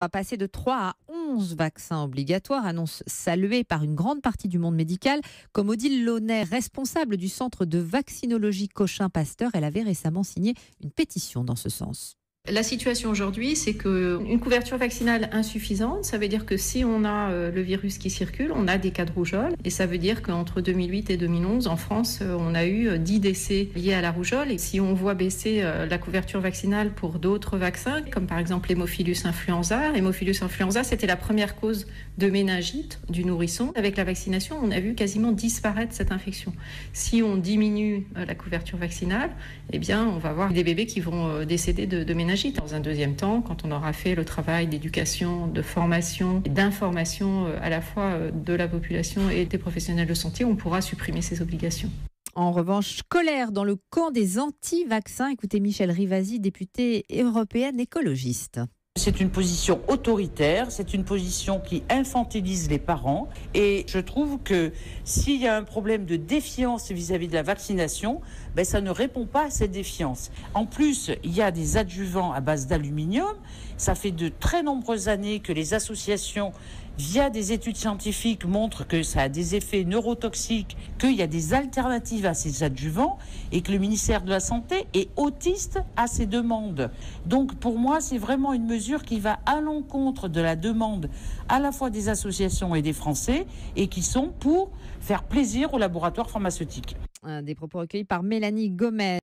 Va passer de 3 à 11 vaccins obligatoires, annonce saluée par une grande partie du monde médical. Comme Odile Launay, responsable du centre de vaccinologie Cochin-Pasteur, elle avait récemment signé une pétition dans ce sens. La situation aujourd'hui, c'est qu'une couverture vaccinale insuffisante, ça veut dire que si on a le virus qui circule, on a des cas de rougeole. Et ça veut dire qu'entre 2008 et 2011, en France, on a eu 10 décès liés à la rougeole. Et si on voit baisser la couverture vaccinale pour d'autres vaccins, comme par exemple l'hémophilus influenza, c'était la première cause de méningite du nourrisson. Avec la vaccination, on a vu quasiment disparaître cette infection. Si on diminue la couverture vaccinale, eh bien, on va avoir des bébés qui vont décéder de méningite. Dans un deuxième temps, quand on aura fait le travail d'éducation, de formation et d'information à la fois de la population et des professionnels de santé, on pourra supprimer ces obligations. En revanche, colère dans le camp des anti-vaccins. Écoutez Michèle Rivasi, députée européenne écologiste. C'est une position autoritaire, c'est une position qui infantilise les parents et je trouve que s'il y a un problème de défiance vis-à-vis de la vaccination, ça ne répond pas à cette défiance. En plus, il y a des adjuvants à base d'aluminium. Ça fait de très nombreuses années que les associations, via des études scientifiques, montrent que ça a des effets neurotoxiques, qu'il y a des alternatives à ces adjuvants et que le ministère de la Santé est autiste à ces demandes. Donc pour moi, c'est vraiment une mesure qui va à l'encontre de la demande à la fois des associations et des Français et qui sont pour faire plaisir aux laboratoires pharmaceutiques. Des propos recueillis par Mélanie Gomez.